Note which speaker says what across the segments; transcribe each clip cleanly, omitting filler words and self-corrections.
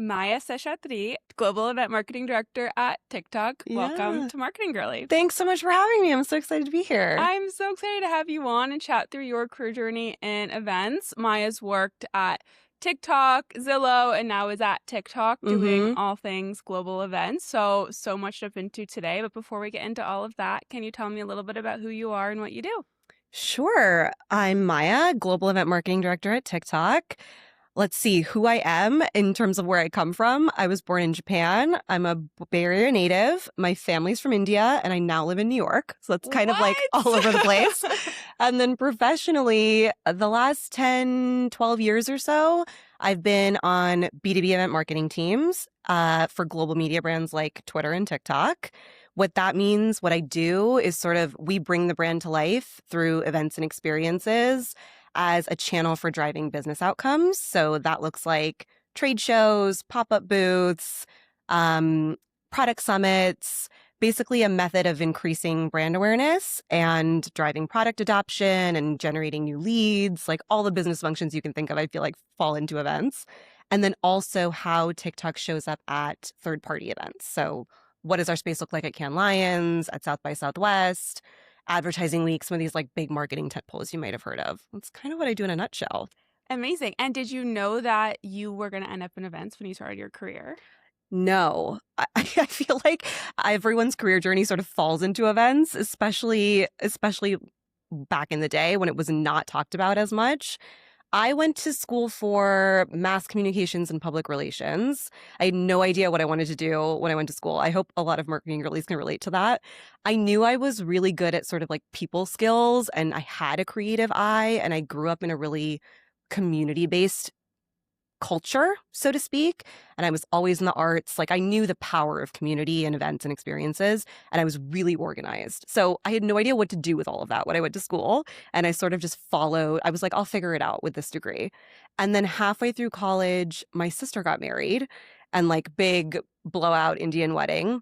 Speaker 1: Maya Seshadri, Global Event Marketing Director at TikTok. Welcome
Speaker 2: Yeah.
Speaker 1: to Marketing Girly.
Speaker 2: Thanks so much for having me. I'm so excited to be here.
Speaker 1: I'm so excited to have you on and chat through your career journey in events. Maya's worked at TikTok, Zillow, and now is at TikTok doing all things global events. So much to jump into today. But before we get into all of that, can you tell me a little bit about who you are and what you do?
Speaker 2: Sure. I'm Maya, Global Event Marketing Director at TikTok. Let's see who I am in terms of where I come from. I was born in Japan. I'm a Bay Area native. My family's from India, and I now live in New York. So that's kind of like all over the place. And then professionally, the last 10, 12 years or so, I've been on B2B event marketing teams for global media brands like Twitter and TikTok. What that means, what I do is sort of we bring the brand to life through events and experiences as a channel for driving business outcomes. So that looks like trade shows, pop-up booths, product summits, basically a method of increasing brand awareness and driving product adoption and generating new leads, like all the business functions you can think of, I feel like fall into events. And then also how TikTok shows up at third-party events. So what does our space look like at Cannes Lions, at South by Southwest, Advertising Week, some of these like big marketing tentpoles you might have heard of. That's kind of what I do in a nutshell.
Speaker 1: Amazing. And did you know that you were going to end up in events when you started your career?
Speaker 2: No, I feel like everyone's career journey sort of falls into events, especially back in the day when it was not talked about as much. I went to school for mass communications and public relations. I had no idea what I wanted to do when I went to school. I hope a lot of marketing girlies can relate to that. I knew I was really good at sort of like people skills and I had a creative eye and I grew up in a really community-based culture, so to speak. And I was always in the arts. Like I knew the power of community and events and experiences, and I was really organized. So I had no idea what to do with all of that when I went to school. And I sort of just followed. I was like, I'll figure it out with this degree. And then halfway through college, my sister got married and like big blowout Indian wedding.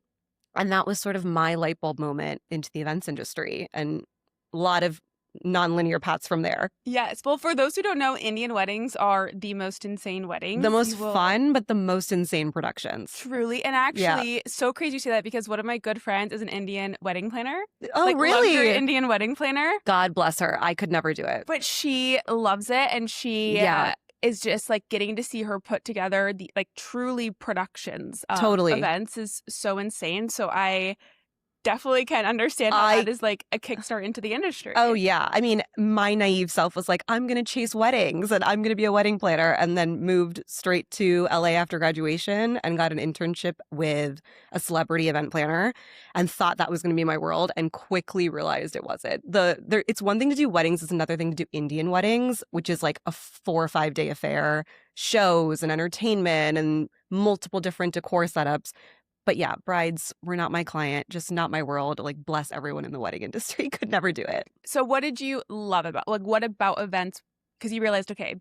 Speaker 2: And that was sort of my light bulb moment into the events industry and a lot of nonlinear paths from there.
Speaker 1: Yes. Well, for those who don't know, Indian weddings are the most insane weddings.
Speaker 2: The most fun, but the most insane productions.
Speaker 1: Truly. And actually, so crazy you say that because one of my good friends is an Indian wedding planner.
Speaker 2: Oh,
Speaker 1: like,
Speaker 2: really?
Speaker 1: Luxury Indian wedding planner.
Speaker 2: God bless her. I could never do it.
Speaker 1: But she loves it. And she is just like getting to see her put together the like truly productions of events is so insane. So I definitely can understand how that is like a kickstart into the industry.
Speaker 2: Oh, yeah. I mean, my naive self was like, I'm going to chase weddings and I'm going to be a wedding planner, and then moved straight to LA after graduation and got an internship with a celebrity event planner and thought that was going to be my world and quickly realized it wasn't. It's one thing to do weddings. It's another thing to do Indian weddings, which is like a 4 or 5 day affair, shows and entertainment and multiple different decor setups. But yeah, brides were not my client, just not my world. Like, bless everyone in the wedding industry. Could never do it.
Speaker 1: So what did you love about, like, what about events? Because you realized, okay,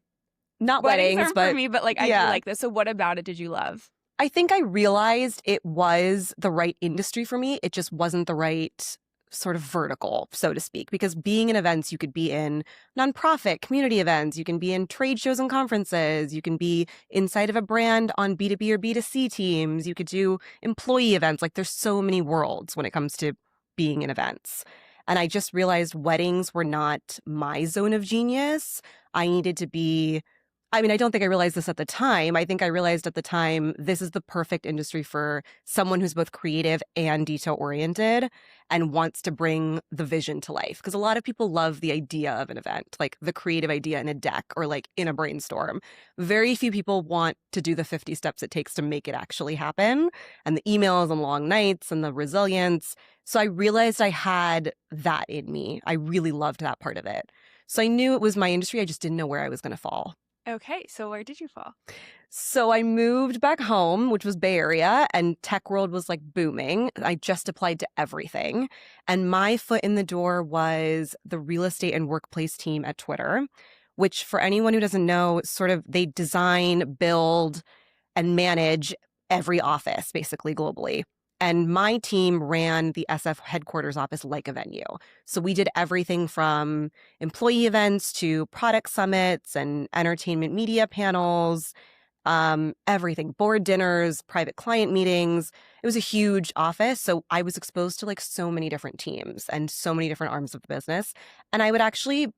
Speaker 2: not weddings,
Speaker 1: but for me, but like, I do like this. So what about it did you love?
Speaker 2: I think I realized it was the right industry for me. It just wasn't the right sort of vertical, so to speak, because being in events, you could be in nonprofit community events, you can be in trade shows and conferences, you can be inside of a brand on B2B or B2C teams, you could do employee events. Like there's so many worlds when it comes to being in events. And I just realized weddings were not my zone of genius. I needed to be I mean, I don't think I realized this at the time. I think I realized at the time, this is the perfect industry for someone who's both creative and detail-oriented and wants to bring the vision to life. Because a lot of people love the idea of an event, like the creative idea in a deck or like in a brainstorm. Very few people want to do the 50 steps it takes to make it actually happen, and the emails and long nights and the resilience. So I realized I had that in me. I really loved that part of it. So I knew it was my industry. I just didn't know where I was going to fall.
Speaker 1: Okay, so where did you fall?
Speaker 2: So I moved back home, which was Bay Area, and tech world was like booming. I just applied to everything. And my foot in the door was the real estate and workplace team at Twitter, which for anyone who doesn't know, sort of they design, build, and manage every office basically globally. And my team ran the SF headquarters office like a venue. So we did everything from employee events to product summits and entertainment media panels, everything, board dinners, private client meetings. It was a huge office. So I was exposed to like so many different teams and so many different arms of the business. And I would actually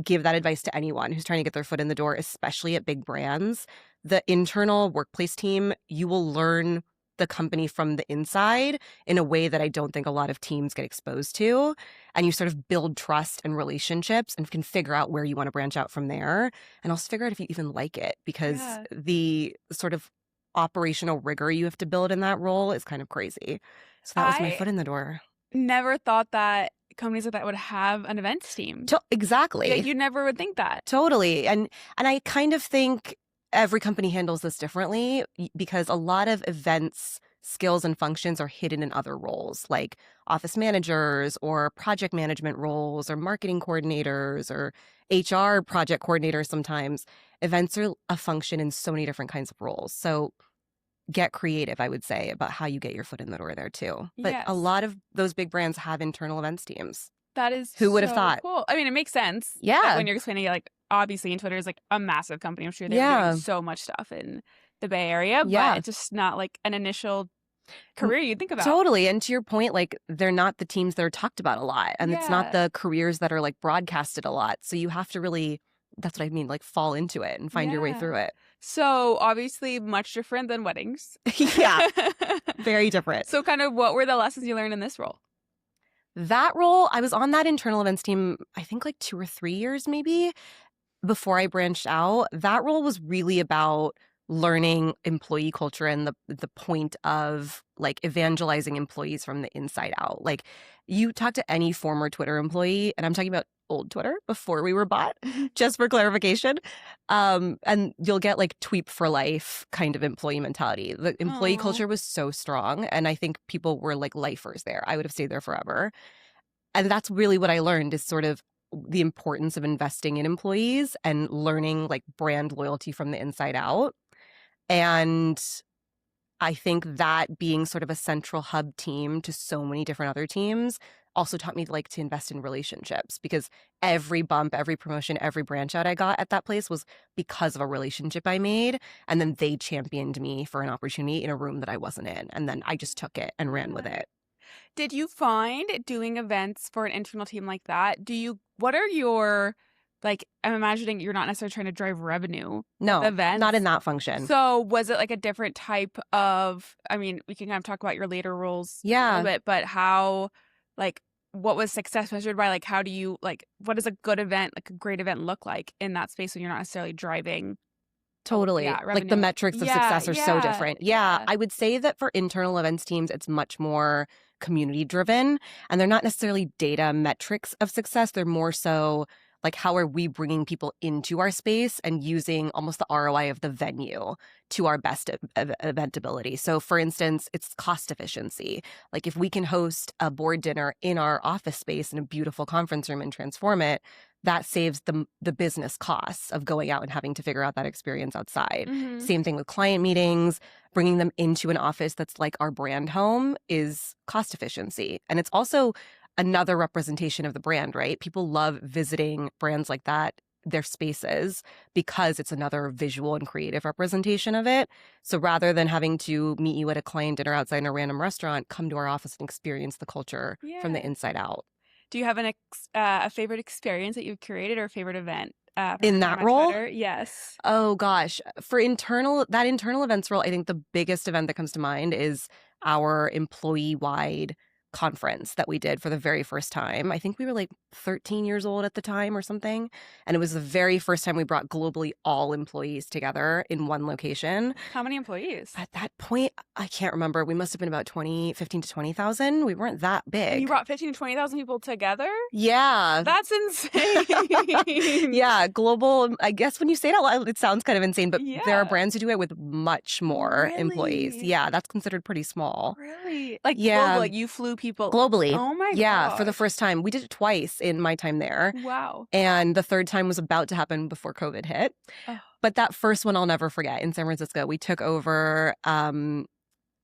Speaker 2: give that advice to anyone who's trying to get their foot in the door, especially at big brands. The internal workplace team, you will learn the company from the inside in a way that I don't think a lot of teams get exposed to. And you sort of build trust and relationships and can figure out where you want to branch out from there. And also figure out if you even like it, because the sort of operational rigor you have to build in that role is kind of crazy. So that was my foot in the door.
Speaker 1: Never thought that companies like that would have an events team.
Speaker 2: Exactly.
Speaker 1: Yeah, you never would think that.
Speaker 2: Totally. And I kind of think every company handles this differently, because a lot of events skills and functions are hidden in other roles, like office managers or project management roles or marketing coordinators or HR project coordinators. Sometimes events are a function in so many different kinds of roles. So get creative, I would say, about how you get your foot in the door there too. But a lot of those big brands have internal events teams.
Speaker 1: That is
Speaker 2: who would have thought?
Speaker 1: Cool. I mean, it makes sense.
Speaker 2: Yeah.
Speaker 1: When you're explaining it, like, obviously, and Twitter is like a massive company. I'm sure they're doing so much stuff in the Bay Area, but it's just not like an initial career you'd think about.
Speaker 2: Totally. And to your point, like, they're not the teams that are talked about a lot, and it's not the careers that are like broadcasted a lot. So you have to really, that's what I mean, like, fall into it and find your way through it.
Speaker 1: So obviously much different than weddings.
Speaker 2: Yeah. Very different.
Speaker 1: So kind of what were the lessons you learned in this role?
Speaker 2: That role, I was on that internal events team, I think like 2 or 3 years maybe before I branched out. That role was really about learning employee culture and the point of like evangelizing employees from the inside out. Like, you talk to any former Twitter employee, and I'm talking about old Twitter before we were bought, just for clarification. And you'll get like tweep for life kind of employee mentality. The employee culture was so strong, and I think people were like lifers there. I would have stayed there forever. And that's really what I learned, is sort of the importance of investing in employees and learning like brand loyalty from the inside out. And I think that being sort of a central hub team to so many different other teams also taught me like to invest in relationships, because every bump, every promotion, every branch out I got at that place was because of a relationship I made. And then they championed me for an opportunity in a room that I wasn't in. And then I just took it and ran with it.
Speaker 1: Did you find doing events for an internal team like that, what are your, like, I'm imagining you're not necessarily trying to drive revenue.
Speaker 2: No,
Speaker 1: events.
Speaker 2: Not in that function.
Speaker 1: So was it like a different type of, I mean, we can kind of talk about your later roles a little bit, but how, like, what was success measured by? Like, how do you, like, what does a good event, like a great event look like in that space when you're not necessarily driving?
Speaker 2: Totally. Like the metrics of success are so different. Yeah. I would say that for internal events teams, it's much more community driven, and they're not necessarily data metrics of success. They're more so like, how are we bringing people into our space and using almost the ROI of the venue to our best event ability. So for instance, it's cost efficiency. Like, if we can host a board dinner in our office space in a beautiful conference room and transform it, that saves the business costs of going out and having to figure out that experience outside. Same thing with client meetings. Bringing them into an office that's like our brand home is cost efficiency. And it's also another representation of the brand, right? People love visiting brands like that, their spaces, because it's another visual and creative representation of it. So rather than having to meet you at a client dinner outside in a random restaurant, come to our office and experience the culture from the inside out.
Speaker 1: Do you have a favorite experience that you've curated, or a favorite event?
Speaker 2: In that role?
Speaker 1: Twitter? Yes.
Speaker 2: Oh gosh. For that internal events role, I think the biggest event that comes to mind is our employee-wide conference that we did for the very first time. I think we were like 13 years old at the time or something. And it was the very first time we brought globally all employees together in one location.
Speaker 1: How many employees?
Speaker 2: At that point, I can't remember. We must have been about 15 to 20,000. We weren't that big.
Speaker 1: You brought 15 to 20,000 people together?
Speaker 2: Yeah.
Speaker 1: That's insane.
Speaker 2: Yeah. Global. I guess when you say it out loud, it sounds kind of insane, but there are brands who do it with much more employees. Yeah. That's considered pretty small.
Speaker 1: Really? Like, global, you flew people
Speaker 2: globally.
Speaker 1: Oh my god.
Speaker 2: Yeah, for the first time. We did it twice in my time there.
Speaker 1: Wow.
Speaker 2: And the third time was about to happen before COVID hit. But that first one I'll never forget. In San Francisco, we took over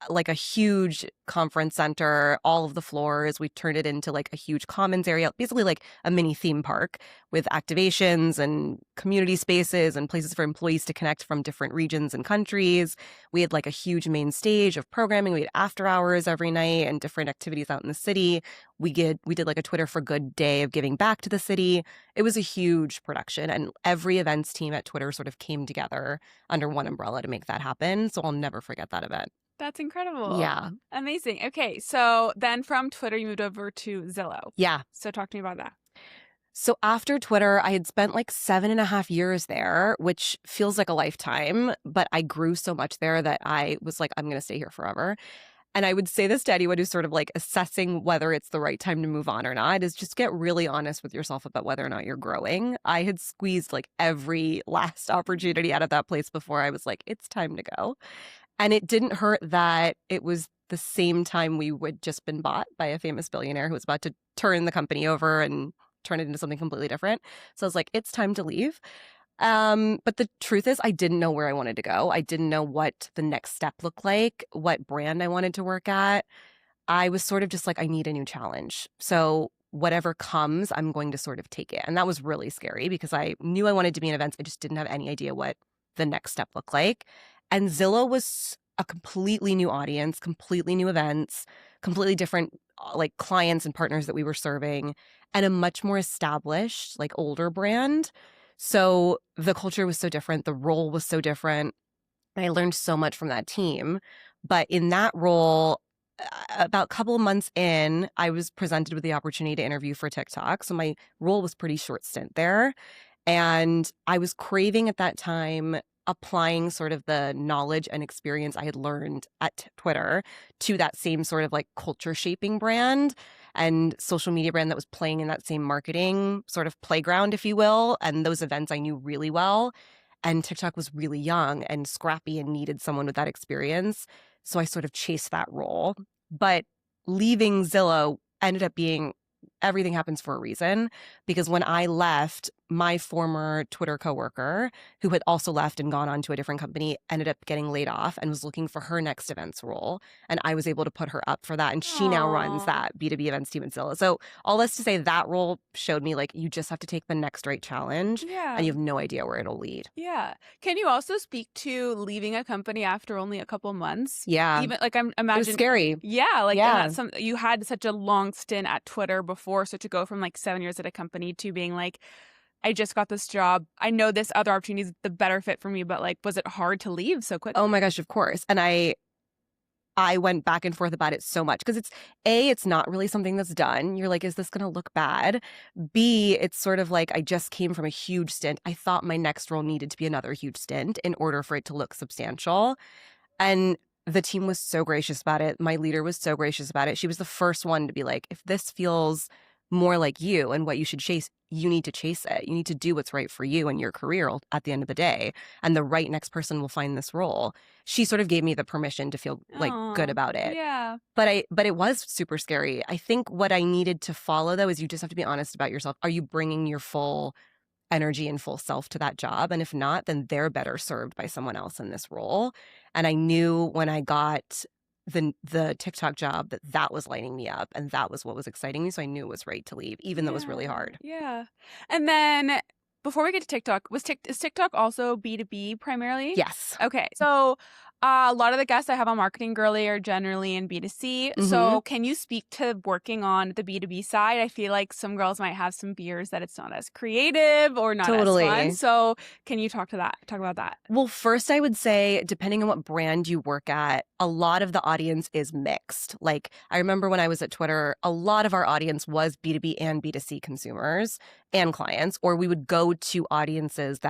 Speaker 2: like a huge conference center, all of the floors. We turned it into like a huge commons area, basically like a mini theme park with activations and community spaces and places for employees to connect from different regions and countries. We had like a huge main stage of programming. We had after hours every night and different activities out in the city. We did like a Twitter for Good day of giving back to the city. It was a huge production, and every events team at Twitter sort of came together under one umbrella to make that happen. So I'll never forget that event.
Speaker 1: That's incredible.
Speaker 2: Yeah.
Speaker 1: Amazing. Okay, so then from Twitter, you moved over to Zillow.
Speaker 2: Yeah.
Speaker 1: So talk to me about that.
Speaker 2: So after Twitter, I had spent like 7.5 years there, which feels like a lifetime, but I grew so much there that I was like, I'm going to stay here forever. And I would say this to anyone who's sort of like assessing whether it's the right time to move on or not, is just get really honest with yourself about whether or not you're growing. I had squeezed like every last opportunity out of that place before I was like, it's time to go. And it didn't hurt that it was the same time we would just been bought by a famous billionaire who was about to turn the company over and turn it into something completely different. So I was like, it's time to leave. But the truth is, I didn't know where I wanted to go. I didn't know what the next step looked like, what brand I wanted to work at. I was sort of just like, I need a new challenge. So whatever comes, I'm going to sort of take it. And that was really scary because I knew I wanted to be in events. I just didn't have any idea what the next step looked like. And Zillow was a completely new audience, completely new events, completely different like clients and partners that we were serving, and a much more established, like older brand. So the culture was so different. The role was so different. And I learned so much from that team. But in that role, about a couple of months in, I was presented with the opportunity to interview for TikTok. So my role was pretty short stint there. And I was craving at that time applying sort of the knowledge and experience I had learned at Twitter to that same sort of like culture shaping brand and social media brand that was playing in that same marketing sort of playground, if you will. And those events I knew really well. And TikTok was really young and scrappy and needed someone with that experience. So I sort of chased that role. But leaving Zillow ended up being everything happens for a reason, because when I left, my former Twitter coworker, who had also left and gone on to a different company, ended up getting laid off and was looking for her next events role. And I was able to put her up for that. And she now runs
Speaker 1: Aw.
Speaker 2: that B2B events team in Zillow. So all this to say, that role showed me like, you just have to take the next right challenge
Speaker 1: Yeah.
Speaker 2: and you have no idea where it'll lead.
Speaker 1: Yeah. Can you also speak to leaving a company after only a couple months?
Speaker 2: Yeah.
Speaker 1: Even like I'm
Speaker 2: It was
Speaker 1: imagine.
Speaker 2: scary.
Speaker 1: Yeah, like and
Speaker 2: Yeah.
Speaker 1: that's some you had such a long stint at Twitter before, so to go from like 7 years at a company to being like, I just got this job. I know this other opportunity is the better fit for me, but like, was it hard to leave so quickly?
Speaker 2: Oh my gosh, of course. And I went back and forth about it so much because it's not really something that's done. You're like, is this going to look bad? B, it's sort of like I just came from a huge stint. I thought my next role needed to be another huge stint in order for it to look substantial. And the team was so gracious about it. My leader was so gracious about it. She was the first one to be like, if this feels more like you and what you should chase, you need to chase it. You need to do what's right for you and your career at the end of the day. And the right next person will find this role. She sort of gave me the permission to feel like good
Speaker 1: Aw,
Speaker 2: about it.
Speaker 1: Yeah.
Speaker 2: But it was super scary. I think what I needed to follow though is you just have to be honest about yourself. Are you bringing your full energy and full self to that job? And if not, then they're better served by someone else in this role. And I knew when I got the TikTok job that was lighting me up and that was what was exciting me. So I knew it was right to leave, even though it was really hard.
Speaker 1: Yeah. And then before we get to TikTok, is TikTok also B2B primarily?
Speaker 2: Yes.
Speaker 1: Okay. So a lot of the guests I have on Marketing Girly are generally in B2C.
Speaker 2: Mhm.
Speaker 1: So can you speak to working on the B2B side? I feel like some girls might have some fears that it's not as creative or not
Speaker 2: Totally.
Speaker 1: as fun. So can you talk about that?
Speaker 2: Well, first, I would say, depending on what brand you work at, a lot of the audience is mixed. Like, I remember when I was at Twitter, a lot of our audience was B2B and B2C consumers and clients, or we would go to audiences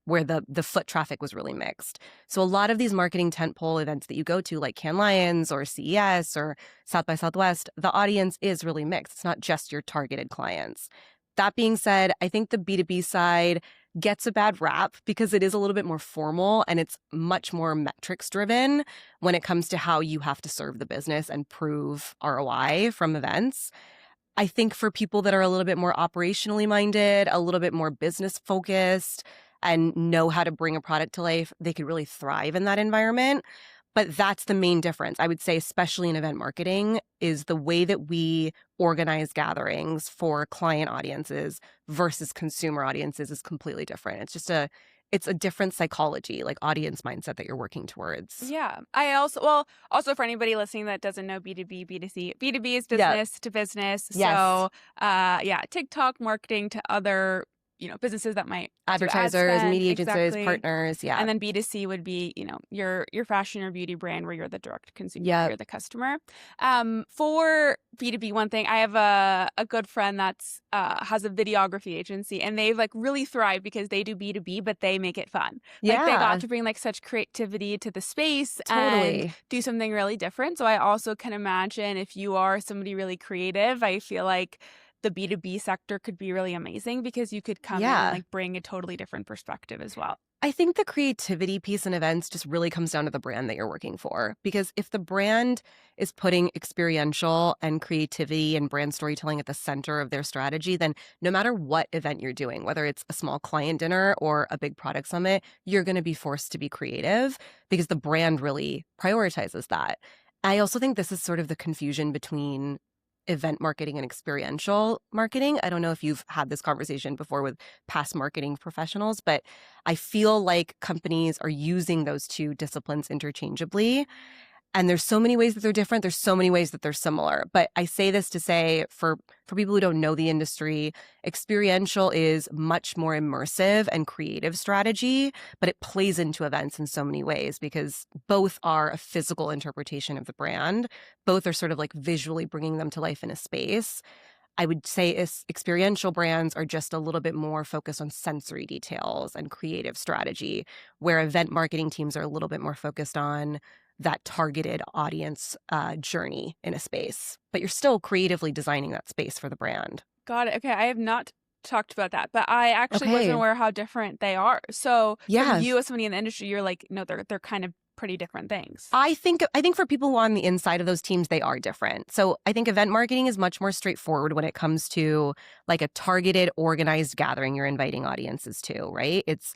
Speaker 2: where the foot traffic was really mixed. So a lot of these marketing tentpole events that you go to, like Cannes Lions or CES or South by Southwest, the audience is really mixed. It's not just your targeted clients. That being said, I think the B2B side gets a bad rap because it is a little bit more formal and it's much more metrics driven when it comes to how you have to serve the business and prove ROI from events. I think for people that are a little bit more operationally minded, a little bit more business focused, and know how to bring a product to life, they could really thrive in that environment. But that's the main difference, I would say, especially in event marketing, is the way that we organize gatherings for client audiences versus consumer audiences is completely different. It's a different psychology, like audience mindset that you're working towards.
Speaker 1: Yeah. Also for anybody listening that doesn't know B2B, B2C, B2B is
Speaker 2: Yeah.
Speaker 1: business to business.
Speaker 2: Yes.
Speaker 1: So, yeah, TikTok marketing to other, businesses that might do ad
Speaker 2: Advertisers,
Speaker 1: spend.
Speaker 2: media agencies,
Speaker 1: Exactly.
Speaker 2: partners. Yeah.
Speaker 1: And then B2C would be, your fashion or beauty brand where you're the direct consumer,
Speaker 2: Yeah.
Speaker 1: you're the customer. For B2B, one thing, I have a good friend that's has a videography agency, and they've like really thrived because they do B2B, but they make it fun. Like they got to bring like such creativity to the space
Speaker 2: Totally.
Speaker 1: and do something really different. So I also can imagine if you are somebody really creative, I feel like the B2B sector could be really amazing because you could come in and like bring a totally different perspective as well.
Speaker 2: I think the creativity piece in events just really comes down to the brand that you're working for. Because if the brand is putting experiential and creativity and brand storytelling at the center of their strategy, then no matter what event you're doing, whether it's a small client dinner or a big product summit, you're going to be forced to be creative because the brand really prioritizes that. I also think this is sort of the confusion between event marketing and experiential marketing. I don't know if you've had this conversation before with past marketing professionals, but I feel like companies are using those two disciplines interchangeably. And there's so many ways that they're different. There's so many ways that they're similar. But I say this to say, for people who don't know the industry, experiential is much more immersive and creative strategy, but it plays into events in so many ways because both are a physical interpretation of the brand. Both are sort of like visually bringing them to life in a space. I would say experiential brands are just a little bit more focused on sensory details and creative strategy, where event marketing teams are a little bit more focused on that targeted audience journey in a space. But you're still creatively designing that space for the brand.
Speaker 1: Got it. Okay, I have not talked about that, but I actually wasn't aware how different they are. So from you as somebody in the industry, you're like, no, they're kind of pretty different things.
Speaker 2: I think for people who are on the inside of those teams, they are different. So I think event marketing is much more straightforward when it comes to like a targeted, organized gathering you're inviting audiences to, right? It's,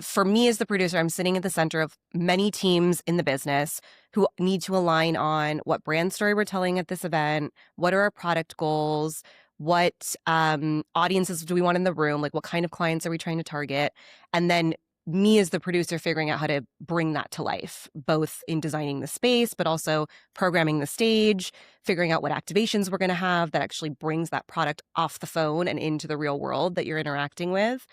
Speaker 2: for me as the producer, I'm sitting at the center of many teams in the business who need to align on what brand story we're telling at this event, what are our product goals, what audiences do we want in the room, like what kind of clients are we trying to target, and then me as the producer figuring out how to bring that to life, both in designing the space, but also programming the stage, figuring out what activations we're going to have that actually brings that product off the phone and into the real world that you're interacting with.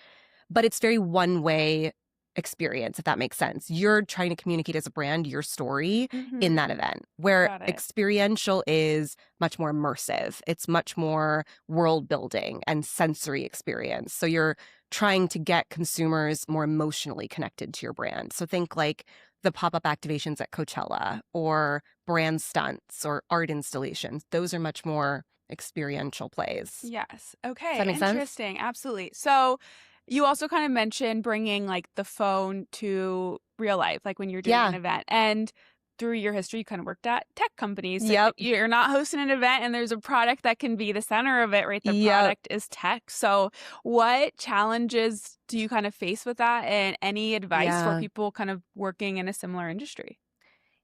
Speaker 2: But it's very one-way experience, if that makes sense. You're trying to communicate as a brand your story in that event, where experiential is much more immersive. It's much more world building and sensory experience. So you're trying to get consumers more emotionally connected to your brand. So think like the pop-up activations at Coachella or brand stunts or art installations. Those are much more experiential plays.
Speaker 1: Yes. Okay.
Speaker 2: Does that make
Speaker 1: Interesting.
Speaker 2: sense?
Speaker 1: Absolutely. So you also kind of mentioned bringing like the phone to real life, like when you're doing an event. And through your history, you kind of worked at tech companies. So you're not hosting an event and there's a product that can be the center of it, right? The product is tech. So what challenges do you kind of face with that, and any advice for people kind of working in a similar industry?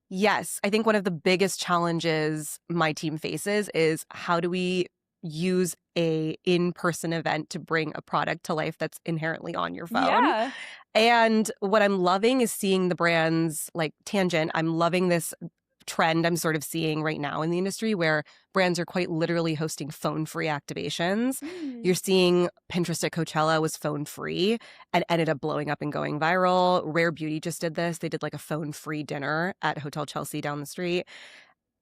Speaker 2: Yes. I think one of the biggest challenges my team faces is how do we use a in-person event to bring a product to life that's inherently on your phone.
Speaker 1: Yeah.
Speaker 2: And what I'm loving is seeing the brands like Tangent. I'm loving this trend I'm sort of seeing right now in the industry where brands are quite literally hosting phone-free activations. You're seeing Pinterest at Coachella was phone-free and ended up blowing up and going viral. Rare Beauty just did this. They did like a phone-free dinner at Hotel Chelsea down the street.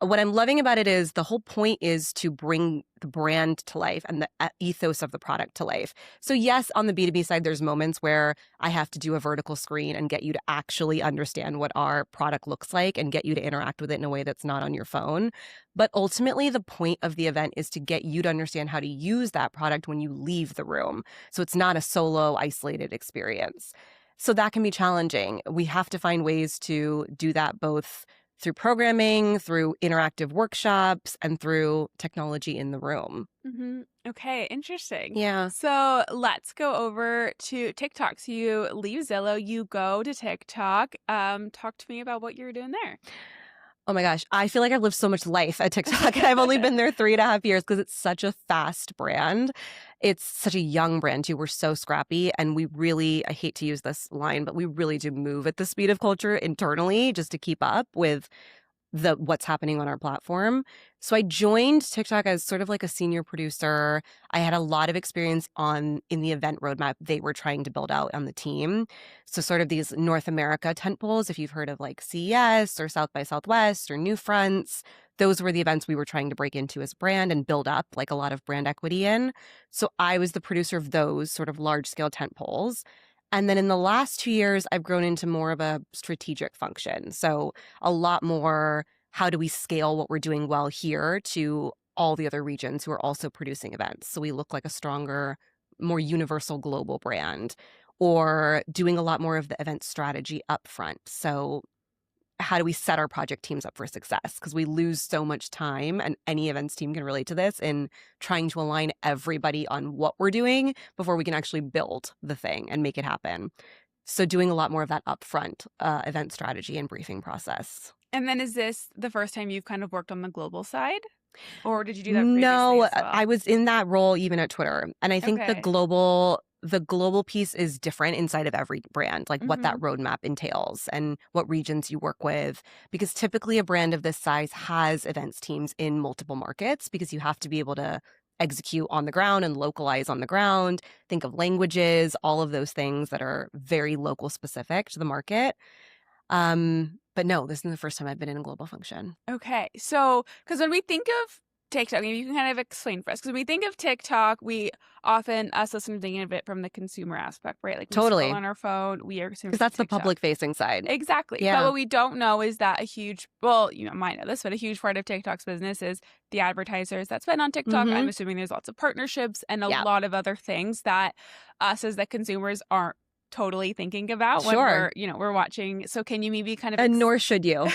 Speaker 2: What I'm loving about it is the whole point is to bring the brand to life and the ethos of the product to life. So yes, on the B2B side, there's moments where I have to do a vertical screen and get you to actually understand what our product looks like and get you to interact with it in a way that's not on your phone. But ultimately, the point of the event is to get you to understand how to use that product when you leave the room. So it's not a solo, isolated experience. So that can be challenging. We have to find ways to do that both through programming, through interactive workshops, and through technology in the room.
Speaker 1: Okay, interesting.
Speaker 2: Yeah.
Speaker 1: So let's go over to TikTok. So you leave Zillow, you go to TikTok. Talk to me about what you're doing there.
Speaker 2: Oh my gosh, I feel like I've lived so much life at TikTok, and I've only been there 3.5 years because it's such a fast brand. It's such a young brand too. We're so scrappy, and we really, I hate to use this line, but we really do move at the speed of culture internally just to keep up with what's happening on our platform. So I joined TikTok as sort of like a senior producer. I had a lot of experience in the event roadmap they were trying to build out on the team. So sort of these North America tentpoles, if you've heard of like CES or South by Southwest or New Fronts, those were the events we were trying to break into as brand and build up like a lot of brand equity in. So I was the producer of those sort of large scale tentpoles. And then in the last 2 years, I've grown into more of a strategic function. So a lot more, how do we scale what we're doing well here to all the other regions who are also producing events? So we look like a stronger, more universal global brand, or doing a lot more of the event strategy up front. So how do we set our project teams up for success? Because we lose so much time, and any events team can relate to this, in trying to align everybody on what we're doing before we can actually build the thing and make it happen. So doing a lot more of that upfront event strategy and briefing process.
Speaker 1: And then is this the first time you've kind of worked on the global side? Or did you do that previously
Speaker 2: No,
Speaker 1: as well?
Speaker 2: I was in that role even at Twitter. And I think the
Speaker 1: Okay.
Speaker 2: global piece is different inside of every brand, like what that
Speaker 1: Mhm.
Speaker 2: roadmap entails and what regions you work with. Because typically a brand of this size has events teams in multiple markets, because you have to be able to execute on the ground and localize on the ground, think of languages, all of those things that are very local specific to the market. But no, this is the first time I've been in a global function.
Speaker 1: Okay. So, because when we think of TikTok, maybe you can kind of explain for us. Because when we think of TikTok, we often, us listeners, think of it from the consumer aspect, right? Like we scroll
Speaker 2: Totally.
Speaker 1: on our phone, we are
Speaker 2: Because
Speaker 1: consumers of
Speaker 2: that's the
Speaker 1: TikTok.
Speaker 2: public facing side.
Speaker 1: Exactly. But
Speaker 2: Yeah.
Speaker 1: what we don't know is that well, you might know this, but a huge part of TikTok's business is the advertisers that spend on TikTok. I'm
Speaker 2: Mm-hmm.
Speaker 1: assuming there's lots of partnerships and a
Speaker 2: Yeah.
Speaker 1: lot of other things that us as the consumers aren't totally thinking about when
Speaker 2: Sure.
Speaker 1: we're watching. So can you maybe kind of
Speaker 2: And nor should you.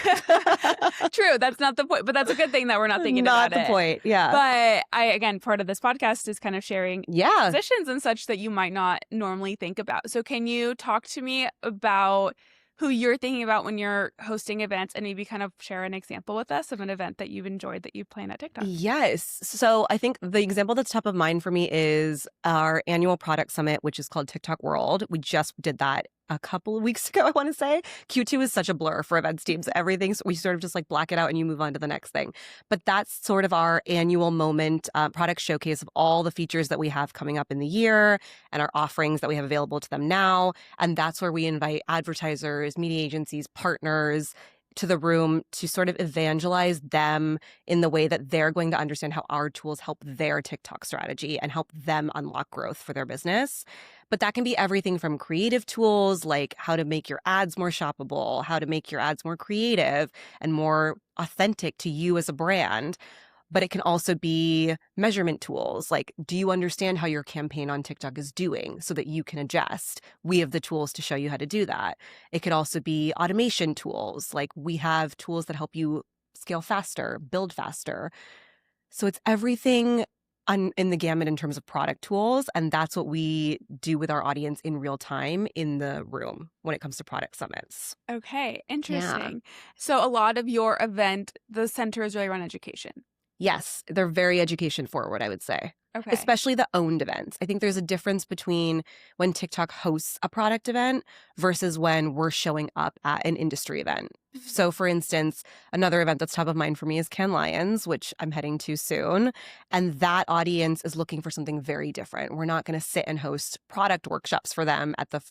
Speaker 1: True, that's not the point, but that's a good thing that we're not thinking
Speaker 2: Not
Speaker 1: about
Speaker 2: the
Speaker 1: it.
Speaker 2: point. Yeah.
Speaker 1: But again, part of this podcast is kind of sharing
Speaker 2: Yeah.
Speaker 1: positions and such that you might not normally think about. So can you talk to me about who you're thinking about when you're hosting events, and maybe kind of share an example with us of an event that you've enjoyed that you plan at TikTok?
Speaker 2: Yes. So I think the example that's top of mind for me is our annual product summit, which is called TikTok World. We just did that a couple of weeks ago, I want to say. Q2 is such a blur for events teams. Everything's, we sort of just like black it out and you move on to the next thing. But that's sort of our annual moment, product showcase of all the features that we have coming up in the year and our offerings that we have available to them now. And that's where we invite advertisers, media agencies, partners to the room to sort of evangelize them in the way that they're going to understand how our tools help their TikTok strategy and help them unlock growth for their business. But that can be everything from creative tools, like how to make your ads more shoppable, how to make your ads more creative and more authentic to you as a brand. But it can also be measurement tools, like, do you understand how your campaign on TikTok is doing so that you can adjust? We have the tools to show you how to do that. It could also be automation tools, like we have tools that help you scale faster, build faster. So it's everything in the gamut in terms of product tools. And that's what we do with our audience in real time in the room when it comes to product summits.
Speaker 1: Okay,
Speaker 2: Yeah.
Speaker 1: interesting. So a lot of your event, the center is really around education.
Speaker 2: Yes, they're very education forward, I would say.
Speaker 1: Okay.
Speaker 2: Especially the owned events. I think there's a difference between when TikTok hosts a product event versus when we're showing up at an industry event. So, for instance, another event that's top of mind for me is Cannes Lions, which I'm heading to soon. And that audience is looking for something very different. We're not going to sit and host product workshops for them at the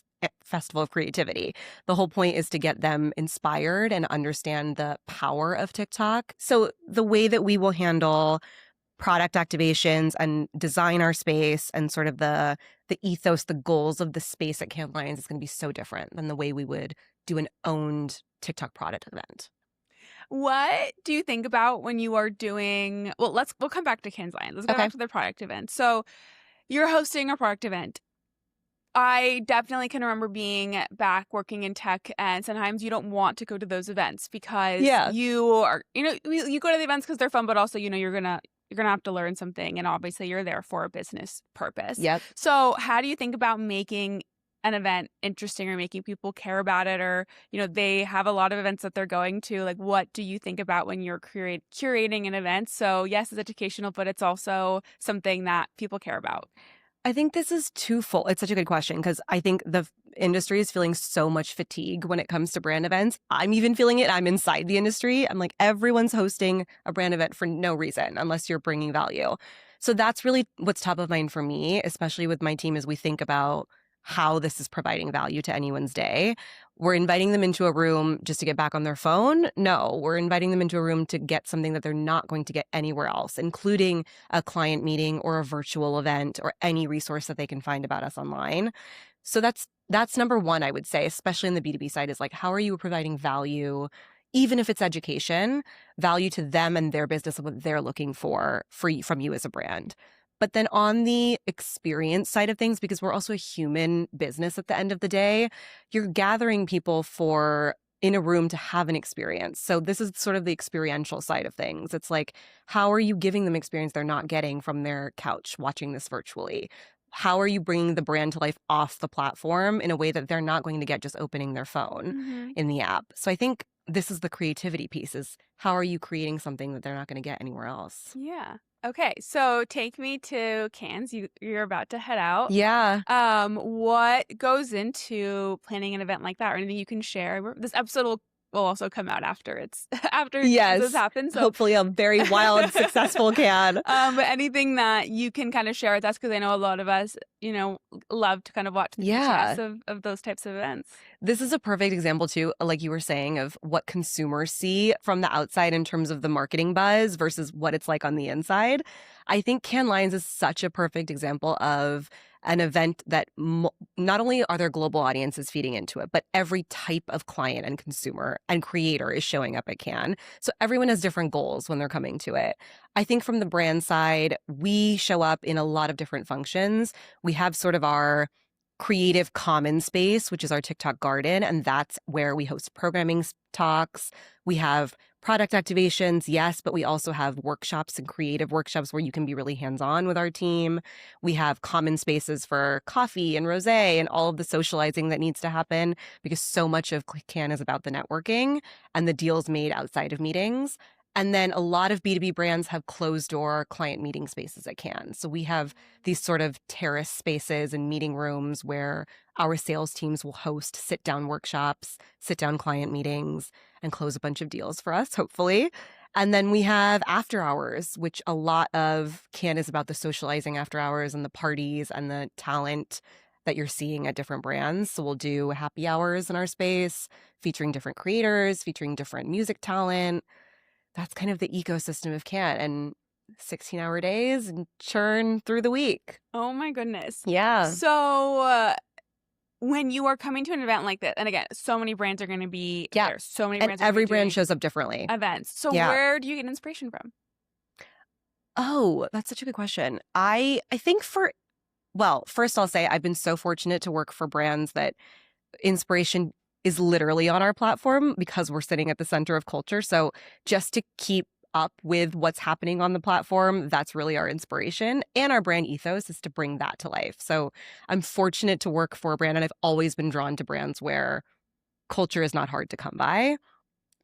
Speaker 2: Festival of Creativity. The whole point is to get them inspired and understand the power of TikTok. So, the way that we will handle product activations and design our space and sort of the ethos, the goals of the space at Cannes Lions is going to be so different than the way we would do an owned TikTok product event.
Speaker 1: What do you think about when you are doing, well, we'll come back to Cannes Lions. Let's go
Speaker 2: Okay.
Speaker 1: back to the product event. So you're hosting a product event. I definitely can remember being back working in tech, and sometimes you don't want to go to those events because
Speaker 2: Yeah.
Speaker 1: you are, you go to the events because they're fun, but also, you're gonna have to learn something, and obviously you're there for a business purpose.
Speaker 2: Yep.
Speaker 1: So, how do you think about making an event interesting or making people care about it? Or, they have a lot of events that they're going to. Like, what do you think about when you're curating an event? So, yes, it's educational, but it's also something that people care about.
Speaker 2: I think this is twofold. It's such a good question because I think the industry is feeling so much fatigue when it comes to brand events. I'm even feeling it. I'm inside the industry. I'm like, everyone's hosting a brand event for no reason unless you're bringing value. So that's really what's top of mind for me, especially with my team as we think about how this is providing value to anyone's day. We're inviting them into a room just to get back on their phone. No, we're inviting them into a room to get something that they're not going to get anywhere else, including a client meeting or a virtual event or any resource that they can find about us online. So that's number one, I would say, especially in the B2B side, is like, how are you providing value, even if it's education, value to them and their business and what they're looking for from you as a brand. But then on the experience side of things, because we're also a human business at the end of the day, you're gathering people in a room to have an experience. So this is sort of the experiential side of things. It's like, how are you giving them experience they're not getting from their couch watching this virtually? How are you bringing the brand to life off the platform in a way that they're not going to get just opening their phone
Speaker 1: Mm-hmm.
Speaker 2: in the app? So I think this is the creativity piece, is how are you creating something that they're not going to get anywhere else?
Speaker 1: Yeah. Okay. So take me to Cannes. You're about to head out.
Speaker 2: Yeah.
Speaker 1: What goes into planning an event like that, or anything you can share? This episode will also come out after it's after Cannes has
Speaker 2: Yes.
Speaker 1: happened. So
Speaker 2: Hopefully a very wild, successful can.
Speaker 1: but anything that you can kind of share with us, because I know a lot of us, love to kind of watch the
Speaker 2: Yeah.
Speaker 1: success of those types of events.
Speaker 2: This is a perfect example too, like you were saying, of what consumers see from the outside in terms of the marketing buzz versus what it's like on the inside. I think Cannes Lions is such a perfect example of an event that not only are there global audiences feeding into it, but every type of client and consumer and creator is showing up at Cannes. So everyone has different goals when they're coming to it. I think from the brand side, we show up in a lot of different functions. We have sort of our creative common space, which is our TikTok garden. And that's where we host programming talks. We have product activations, yes, but we also have workshops and creative workshops where you can be really hands-on with our team. We have common spaces for coffee and rosé and all of the socializing that needs to happen, because so much of Cannes is about the networking and the deals made outside of meetings. And then a lot of B2B brands have closed door client meeting spaces at Cannes. So we have these sort of terrace spaces and meeting rooms where our sales teams will host sit-down workshops, sit-down client meetings, and close a bunch of deals for us, hopefully. And then we have after hours, which a lot of Cannes is about the socializing after hours and the parties and the talent that you're seeing at different brands. So we'll do happy hours in our space, featuring different creators, featuring different music talent. That's kind of the ecosystem of Cannes, and 16-hour days and churn through the week.
Speaker 1: Oh my goodness.
Speaker 2: Yeah.
Speaker 1: So when you are coming to an event like this, and again, so many brands are going to be there. So many brands.
Speaker 2: And every brand
Speaker 1: doing
Speaker 2: shows up differently.
Speaker 1: Events. So
Speaker 2: Yeah.
Speaker 1: where do you get inspiration from?
Speaker 2: Oh, that's such a good question. I think first I'll say I've been so fortunate to work for brands that inspiration is literally on our platform because we're sitting at the center of culture. So just to keep up with what's happening on the platform, that's really our inspiration. And our brand ethos is to bring that to life. So I'm fortunate to work for a brand, and I've always been drawn to brands where culture is not hard to come by.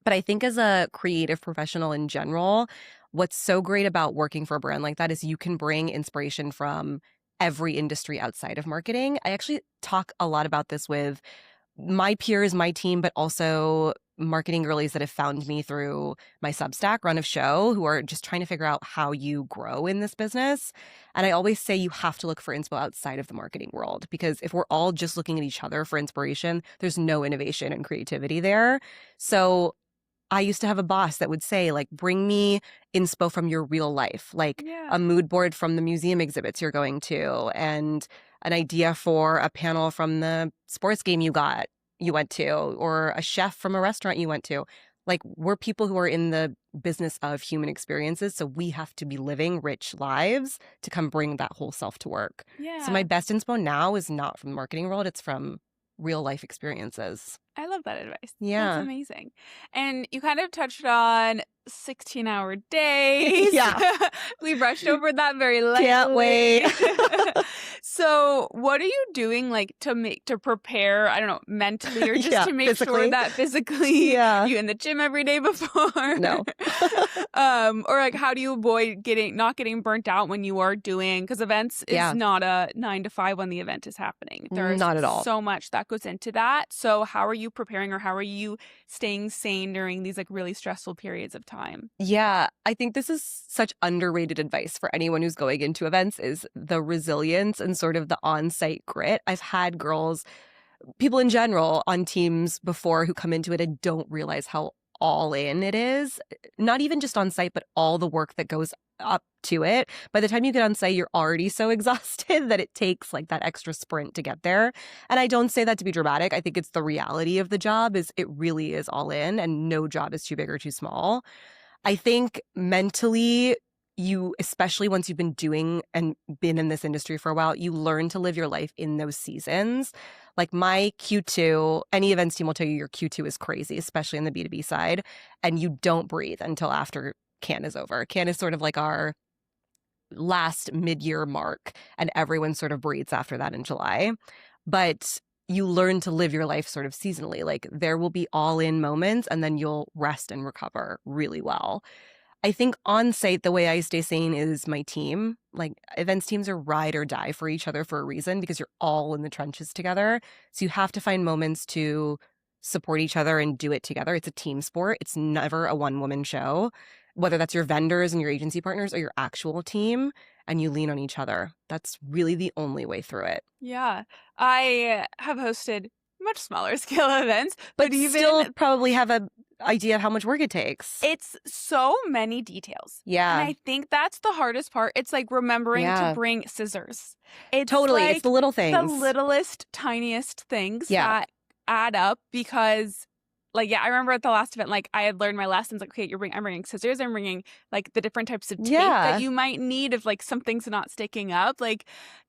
Speaker 2: But I think as a creative professional in general, what's so great about working for a brand like that is you can bring inspiration from every industry outside of marketing. I actually talk a lot about this with my peers, my team, but also marketing girlies that have found me through my Substack, Run of Show, who are just trying to figure out how you grow in this business. And I always say you have to look for inspo outside of the marketing world, because if we're all just looking at each other for inspiration, there's no innovation and creativity there. So I used to have a boss that would say, like, bring me inspo from your real life, like a mood board from the museum exhibits you're going to, and an idea for a panel from the sports game you went to, or a chef from a restaurant you went to. Like, we're people who are in the business of human experiences, so we have to be living rich lives to come bring that whole self to work. So my
Speaker 1: Yeah.
Speaker 2: best inspo now is not from the marketing world, it's from real life experiences.
Speaker 1: I love that advice. That's
Speaker 2: Yeah.
Speaker 1: amazing. And you kind of touched on 16-hour days.
Speaker 2: Yeah.
Speaker 1: We brushed over that very
Speaker 2: Can't wait.
Speaker 1: lightly. So, what are you doing like to prepare, I don't know, mentally or just
Speaker 2: Yeah,
Speaker 1: to make sure
Speaker 2: physically.
Speaker 1: that physically
Speaker 2: Yeah.
Speaker 1: you in the gym every day before?
Speaker 2: No.
Speaker 1: Or like how do you avoid not getting burnt out when you are doing, because events is
Speaker 2: Yeah.
Speaker 1: not a 9 to 5 when the event is happening. There's
Speaker 2: Not at all.
Speaker 1: so much that goes into that. So how are you preparing, or how are you staying sane during these like really stressful periods of time?
Speaker 2: Yeah, I think this is such underrated advice for anyone who's going into events is the resilience and sort of the on-site grit. I've had girls, people in general on teams before who come into it and don't realize how all in it is. Not even just on site, but all the work that goes up to it. By the time you get on site, you're already so exhausted that it takes like that extra sprint to get there. And I don't say that to be dramatic. I think it's the reality of the job is it really is all in and no job is too big or too small. I think mentally, you, especially once you've been doing and been in this industry for a while, you learn to live your life in those seasons. Like my Q2, any events team will tell you your Q2 is crazy, especially on the B2B side, and you don't breathe until after Cannes is over. Cannes is sort of like our last mid-year mark, and everyone sort of breathes after that in July. But you learn to live your life sort of seasonally. Like there will be all-in moments, and then you'll rest and recover really well. I think on site, the way I stay sane is my team. Like events teams are ride or die for each other for a reason because you're all in the trenches together. So you have to find moments to support each other and do it together. It's a team sport. It's never a one-woman show, whether that's your vendors and your agency partners or your actual team, and you lean on each other. That's really the only way through it.
Speaker 1: Yeah. I have hosted much smaller scale events,
Speaker 2: But
Speaker 1: even
Speaker 2: still probably have an idea of how much work it takes.
Speaker 1: it's so many details.
Speaker 2: Yeah.
Speaker 1: And I think that's the hardest part. It's like remembering to bring scissors. It's
Speaker 2: Totally.
Speaker 1: like
Speaker 2: It's the little things.
Speaker 1: the littlest, tiniest things
Speaker 2: Yeah.
Speaker 1: that add up because like, yeah, I remember at the last event, like I had learned my lessons. Like, okay, I'm bringing scissors. I'm bringing like the different types of tape that you might need if like something's not sticking up. Like,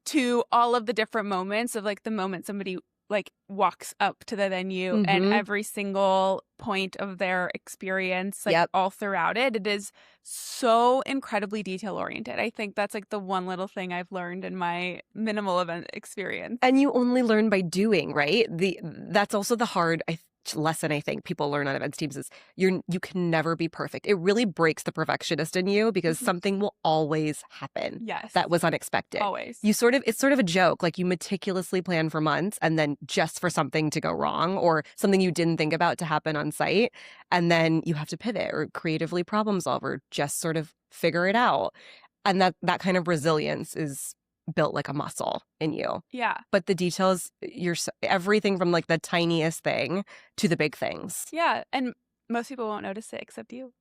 Speaker 1: to all of the different moments of like the moment somebody like walks up to the venue and every single point of their experience, like all throughout it, it is so incredibly detail oriented. I think that's like the one little thing I've learned in my minimal event experience.
Speaker 2: And you only learn by doing, right? That's also the hard lesson I think people learn on events teams is you can never be perfect. It really breaks the perfectionist in you because something will always happen.
Speaker 1: Yes.
Speaker 2: That was unexpected.
Speaker 1: Always.
Speaker 2: It's sort of a joke. Like you meticulously plan for months and then just for something to go wrong or something you didn't think about to happen on site. And then you have to pivot or creatively problem solve or just sort of figure it out. And that kind of resilience is built like a muscle in you.
Speaker 1: Yeah.
Speaker 2: But the details, everything from like the tiniest thing to the big things.
Speaker 1: Yeah. And most people won't notice it except you.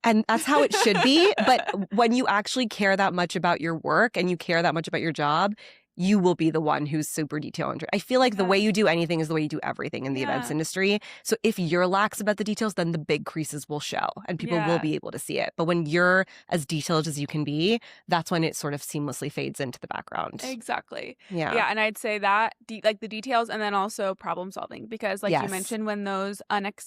Speaker 2: And that's how it should be. But when you actually care that much about your work and you care that much about your job, you will be the one who's super detail-oriented. I feel like the way you do anything is the way you do everything in the events industry. So if you're lax about the details, then the big creases will show and people will be able to see it. But when you're as detailed as you can be, that's when it sort of seamlessly fades into the background.
Speaker 1: Exactly.
Speaker 2: Yeah.
Speaker 1: Yeah. And I'd say that like the details and then also problem solving because like you mentioned, when those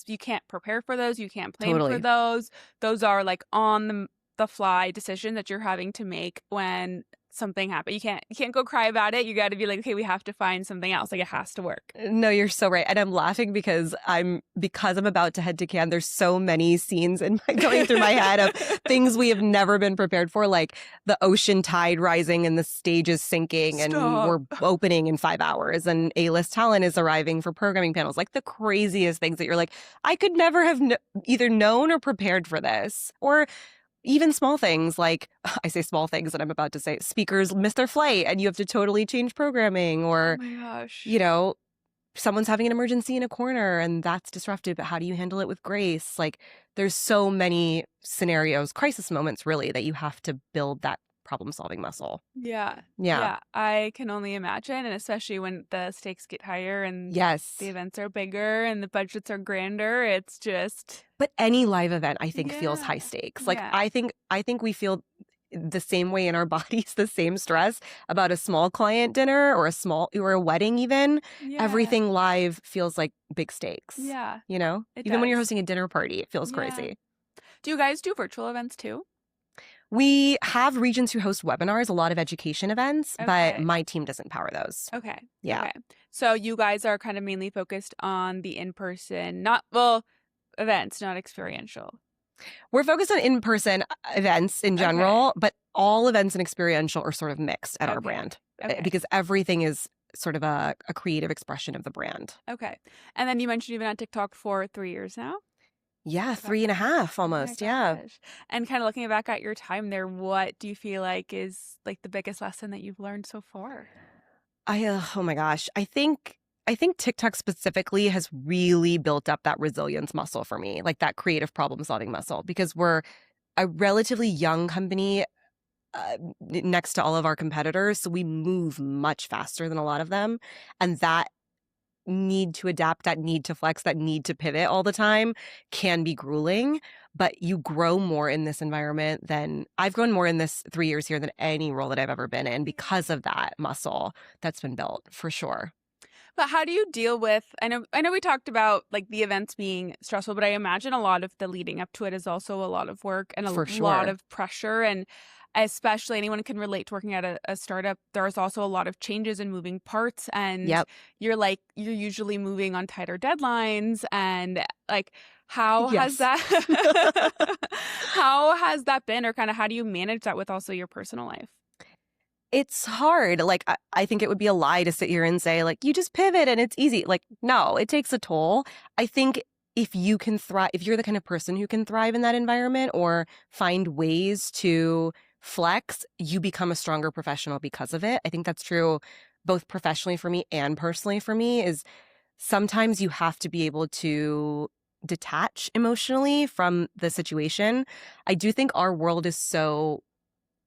Speaker 1: you can't prepare for those, you can't plan for those. Those are like on the fly decision that you're having to make when something happened. You can't go cry about it. You got to be like, okay, we have to find something else. Like it has to work.
Speaker 2: No, you're so right. And I'm laughing because I'm about to head to Cannes. There's so many scenes going through my head of things we have never been prepared for, like the ocean tide rising and the stage is sinking and we're opening in 5 hours and A-list talent is arriving for programming panels. Like the craziest things that you're like, I could never have either known or prepared for this. Or even small things like, I say small things and I'm about to say speakers miss their flight and you have to totally change programming or,
Speaker 1: oh my gosh,
Speaker 2: someone's having an emergency in a corner and that's disruptive, but how do you handle it with grace? Like there's so many scenarios, crisis moments really, that you have to build that problem-solving muscle.
Speaker 1: Yeah.
Speaker 2: Yeah.
Speaker 1: Yeah. I can only imagine. And especially when the stakes get higher and
Speaker 2: Yes.
Speaker 1: the events are bigger and the budgets are grander, it's just.
Speaker 2: But any live event, I think, feels
Speaker 1: Yeah.
Speaker 2: high stakes. Like,
Speaker 1: Yeah.
Speaker 2: I think we feel the same way in our bodies, the same stress about a small client dinner or a wedding even.
Speaker 1: Yeah.
Speaker 2: Everything live feels like big stakes.
Speaker 1: Yeah.
Speaker 2: You know?
Speaker 1: It
Speaker 2: Even when you're
Speaker 1: does.
Speaker 2: hosting a dinner party, it feels
Speaker 1: Yeah.
Speaker 2: crazy.
Speaker 1: Do you guys do virtual events too?
Speaker 2: We have regions who host webinars, a lot of education events, but
Speaker 1: Okay.
Speaker 2: my team doesn't power those.
Speaker 1: Okay.
Speaker 2: Yeah.
Speaker 1: Okay. So you guys are kind of mainly focused on the in-person, events, not experiential.
Speaker 2: We're focused on in-person events in general, but all events and experiential are sort of mixed at our
Speaker 1: Okay.
Speaker 2: brand
Speaker 1: Okay.
Speaker 2: because everything is sort of a creative expression of the brand.
Speaker 1: Okay. And then you mentioned you've been on TikTok for 3 years now?
Speaker 2: Yeah, 3.5
Speaker 1: Oh my
Speaker 2: almost. Yeah.
Speaker 1: gosh. And kind of looking back at your time there, what do you feel like is like the biggest lesson that you've learned so far?
Speaker 2: Oh my gosh. I think TikTok specifically has really built up that resilience muscle for me, like that creative problem solving muscle, because we're a relatively young company next to all of our competitors. So we move much faster than a lot of them. And that need to adapt, that need to flex, that need to pivot all the time can be grueling. But you grow more in this environment than I've grown more in this 3 years here than any role that I've ever been in because of that muscle that's been built for sure.
Speaker 1: But how do you deal with, I know we talked about like the events being stressful, but I imagine a lot of the leading up to it is also a lot of work and a
Speaker 2: For
Speaker 1: lot
Speaker 2: sure.
Speaker 1: of pressure. And especially anyone can relate to working at a startup. There's also a lot of changes and moving parts. And
Speaker 2: Yep.
Speaker 1: you're usually moving on tighter deadlines. And like, how has
Speaker 2: Yes.
Speaker 1: that, how has that been? Or kind of how do you manage that with also your personal life?
Speaker 2: It's hard. Like, I think it would be a lie to sit here and say, like, you just pivot and it's easy. Like, no, it takes a toll. I think if you can thrive, if you're the kind of person who can thrive in that environment or find ways to flex, you become a stronger professional because of it. I think that's true both professionally for me and personally for me is sometimes you have to be able to detach emotionally from the situation. I do think our world is so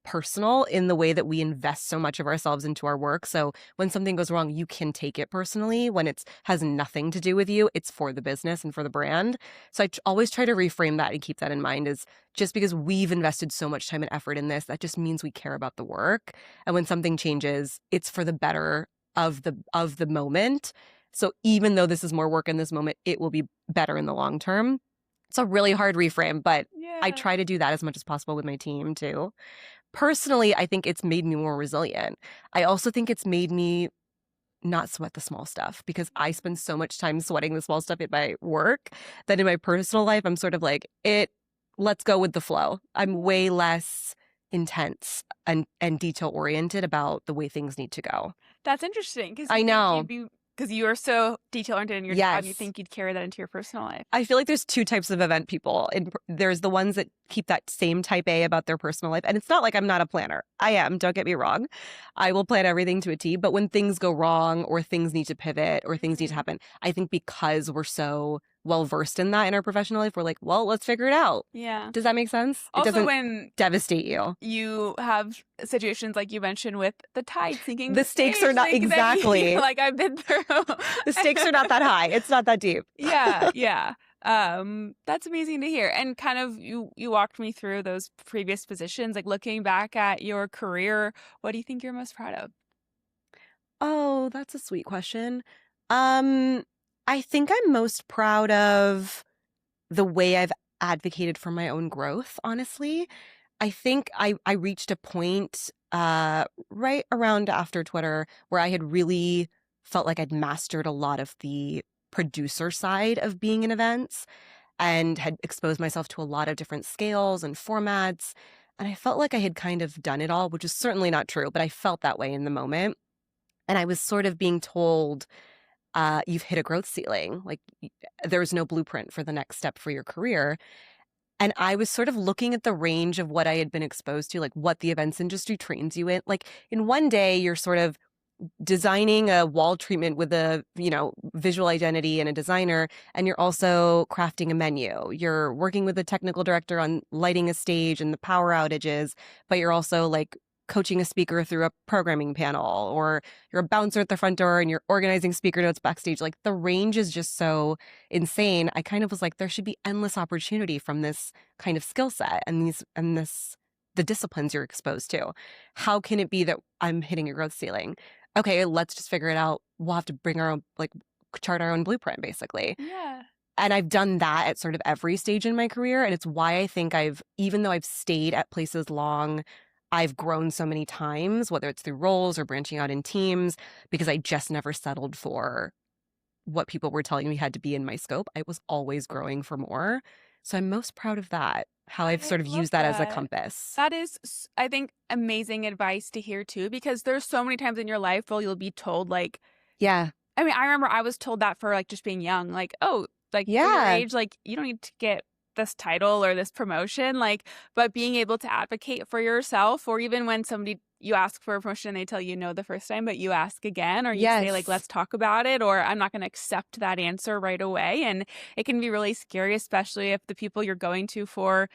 Speaker 2: personal in the way that we invest so much of ourselves into our work. So when something goes wrong, you can take it personally. When it has nothing to do with you, it's for the business and for the brand. So I always try to reframe that and keep that in mind is just because we've invested so much time and effort in this, that just means we care about the work. And when something changes, it's for the better of the moment. So even though this is more work in this moment, it will be better in the long term. It's a really hard reframe, but I try to do that as much as possible with my team too. Personally, I think it's made me more resilient. I also think it's made me not sweat the small stuff because I spend so much time sweating the small stuff in my work that in my personal life, I'm sort of like, let's go with the flow. I'm way less intense and detail oriented about the way things need to go.
Speaker 1: That's interesting because
Speaker 2: I know.
Speaker 1: Because you are so detail oriented in your job, you
Speaker 2: Yes.
Speaker 1: think you'd carry that into your personal life.
Speaker 2: I feel like there's two types of event people. There's the ones that keep that same type A about their personal life. And it's not like I'm not a planner. I am, don't get me wrong. I will plan everything to a T. But when things go wrong or things need to pivot or things need to happen, I think because we're so well versed in that in our professional life, we're like, well, let's figure it out.
Speaker 1: Yeah.
Speaker 2: Does that make sense?
Speaker 1: Also,
Speaker 2: it doesn't
Speaker 1: when
Speaker 2: devastate you.
Speaker 1: You have situations like you mentioned with the tide sinking.
Speaker 2: The stakes are not exactly
Speaker 1: like I've been through.
Speaker 2: The stakes are not that high. It's not that deep.
Speaker 1: Yeah, yeah. That's amazing to hear. And kind of you walked me through those previous positions. Like looking back at your career, what do you think you're most proud of?
Speaker 2: Oh, that's a sweet question. I think I'm most proud of the way I've advocated for my own growth, honestly. I think I reached a point right around after Twitter where I had really felt like I'd mastered a lot of the producer side of being in events and had exposed myself to a lot of different scales and formats. And I felt like I had kind of done it all, which is certainly not true, but I felt that way in the moment. And I was sort of being told, you've hit a growth ceiling. Like there's no blueprint for the next step for your career. And I was sort of looking at the range of what I had been exposed to, like what the events industry trains you in. Like in one day, you're sort of designing a wall treatment with a, visual identity and a designer, and you're also crafting a menu. You're working with a technical director on lighting a stage and the power outages, but you're also like coaching a speaker through a programming panel, or you're a bouncer at the front door and you're organizing speaker notes backstage. Like the range is just so insane. I kind of was like, there should be endless opportunity from this kind of skill set and the disciplines you're exposed to. How can it be that I'm hitting a growth ceiling? Okay, let's just figure it out. We'll have to bring our own, like, chart our own blueprint, basically.
Speaker 1: Yeah.
Speaker 2: And I've done that at sort of every stage in my career. And it's why I think even though I've stayed at places long, I've grown so many times, whether it's through roles or branching out in teams, because I just never settled for what people were telling me had to be in my scope. I was always growing for more. So I'm most proud of that, how I've
Speaker 1: I
Speaker 2: sort of
Speaker 1: love
Speaker 2: used that as a
Speaker 1: that.
Speaker 2: compass.
Speaker 1: That is, I think, amazing advice to hear too, because there's so many times in your life where you'll be told, like,
Speaker 2: Yeah.
Speaker 1: I mean, I remember I was told that for like just being young, like, oh, like for your
Speaker 2: Yeah.
Speaker 1: age, like you don't need to get this title or this promotion, like, but being able to advocate for yourself, or even when you ask for a promotion and they tell you no the first time, but you ask again, or you say like,
Speaker 2: Yes.
Speaker 1: let's talk about it, or I'm not going to accept that answer right away. And it can be really scary, especially if the people you're going to for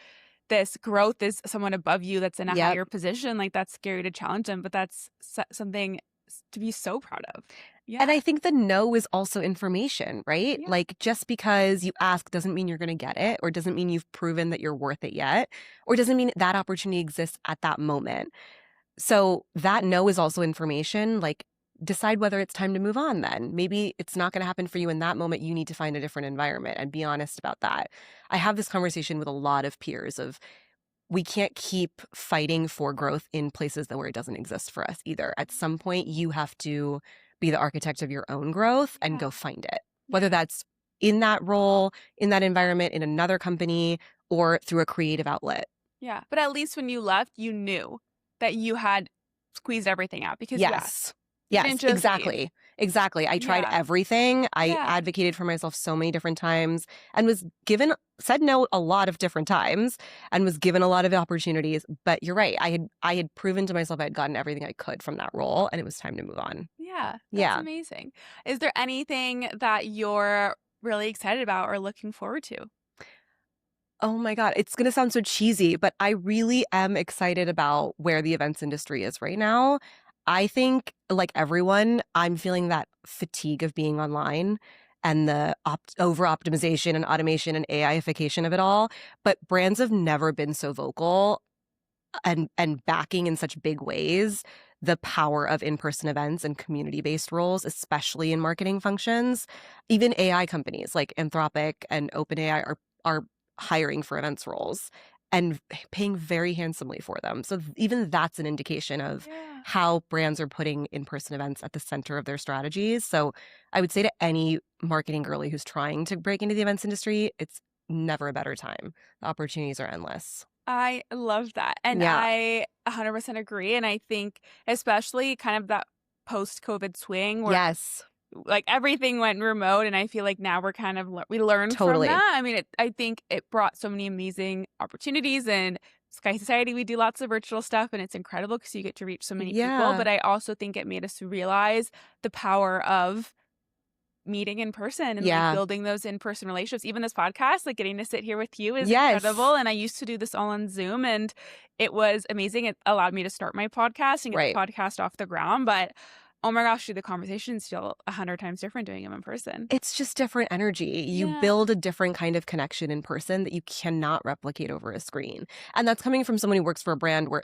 Speaker 1: this growth is someone above you that's in a
Speaker 2: Yep.
Speaker 1: higher position. Like that's scary to challenge them, but that's something to be so proud of. Yeah.
Speaker 2: And I think the no is also information, right?
Speaker 1: Yeah.
Speaker 2: Like just because you ask doesn't mean you're going to get it, or doesn't mean you've proven that you're worth it yet, or doesn't mean that opportunity exists at that moment. So that no is also information. Like decide whether it's time to move on then. Maybe it's not going to happen for you in that moment. You need to find a different environment and be honest about that. I have this conversation with a lot of peers of we can't keep fighting for growth in places where it doesn't exist for us either. At some point, you have to be the architect of your own growth and go find it, whether that's in that role, in that environment, in another company, or through a creative outlet.
Speaker 1: Yeah. But at least when you left, you knew that you had squeezed everything out because you asked. You
Speaker 2: Yes,
Speaker 1: didn't just
Speaker 2: exactly.
Speaker 1: leave.
Speaker 2: Exactly. I tried
Speaker 1: Yeah.
Speaker 2: everything. I
Speaker 1: Yeah.
Speaker 2: advocated for myself so many different times and said no a lot of different times and was given a lot of opportunities. But you're right. I had proven to myself I had gotten everything I could from that role and it was time to move on.
Speaker 1: Yeah. That's
Speaker 2: Yeah.
Speaker 1: amazing. Is there anything that you're really excited about or looking forward to?
Speaker 2: Oh my God. It's going to sound so cheesy, but I really am excited about where the events industry is right now. I think, like everyone, I'm feeling that fatigue of being online and the over optimization and automation and AIification of it all. But brands have never been so vocal and backing in such big ways the power of in-person events and community-based roles, especially in marketing functions. Even AI companies like Anthropic and OpenAI are hiring for events roles and paying very handsomely for them. So even that's an indication of how brands are putting in-person events at the center of their strategies. So I would say to any marketing girly who's trying to break into the events industry, it's never a better time. The opportunities are endless.
Speaker 1: I love that. And
Speaker 2: Yeah.
Speaker 1: I 100% agree. And I think especially kind of that post-COVID swing where
Speaker 2: Yes.
Speaker 1: like everything went remote, and I feel like now we're kind of we learned
Speaker 2: Totally.
Speaker 1: from that. I mean, I think it brought so many amazing opportunities, and Sky Society, we do lots of virtual stuff, and it's incredible because you get to reach so many people.
Speaker 2: Yeah.
Speaker 1: But I also think it made us realize the power of meeting in person and like building those in-person relationships. Even this podcast, like getting to sit here with you is incredible. And I used to do this all on Zoom and it was amazing. It allowed me to start my podcast and get the podcast off the ground. But oh my gosh, the conversation's still 100 times different doing them in person.
Speaker 2: It's just different energy. You build a different kind of connection in person that you cannot replicate over a screen. And that's coming from someone who works for a brand where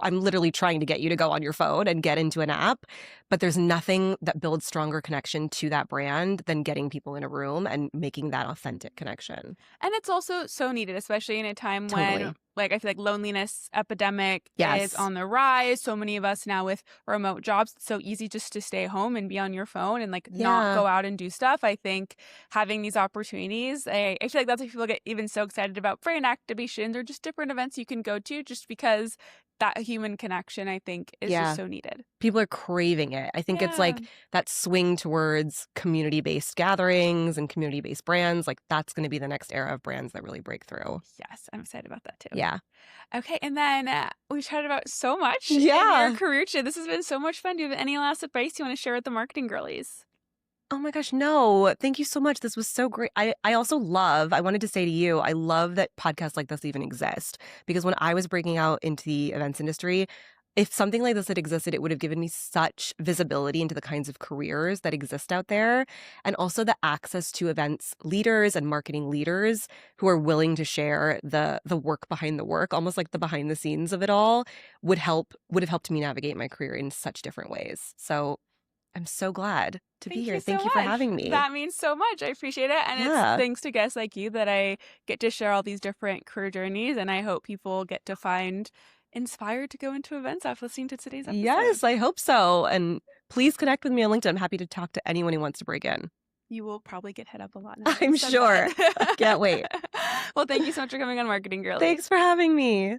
Speaker 2: I'm literally trying to get you to go on your phone and get into an app. But there's nothing that builds stronger connection to that brand than getting people in a room and making that authentic connection.
Speaker 1: And it's also so needed, especially in a time when like I feel like loneliness epidemic is on the rise. So many of us now with remote jobs, it's so easy just to stay home and be on your phone and like not go out and do stuff. I think having these opportunities, I feel like that's why people get even so excited about brand activations or just different events you can go to just because that human connection, I think, is just so needed.
Speaker 2: People are craving it. I think it's like that swing towards community-based gatherings and community-based brands. Like that's going to be the next era of brands that really break through.
Speaker 1: Yes, I'm excited about that too.
Speaker 2: Yeah.
Speaker 1: Okay, and then we've chatted about so much in your career today. This has been so much fun. Do you have any last advice you want to share with the marketing girlies?
Speaker 2: Oh my gosh, no. Thank you so much. This was so great. I wanted to say to you, I love that podcasts like this even exist because when I was breaking out into the events industry, if something like this had existed, it would have given me such visibility into the kinds of careers that exist out there, and also the access to events leaders and marketing leaders who are willing to share the work behind the work, almost like the behind the scenes of it all, would have helped me navigate my career in such different ways. So I'm so glad to be
Speaker 1: Thank
Speaker 2: here.
Speaker 1: you so
Speaker 2: Thank you for
Speaker 1: much.
Speaker 2: having me.
Speaker 1: That means so much. I appreciate it. And it's thanks to guests like you that I get to share all these different career journeys. And I hope people get to find inspired to go into events after listening to today's episode.
Speaker 2: Yes, I hope so. And please connect with me on LinkedIn. I'm happy to talk to anyone who wants to break in.
Speaker 1: You will probably get hit up a lot now.
Speaker 2: I'm sure. Can't wait.
Speaker 1: Well, thank you so much for coming on Marketing Girly.
Speaker 2: Thanks for having me.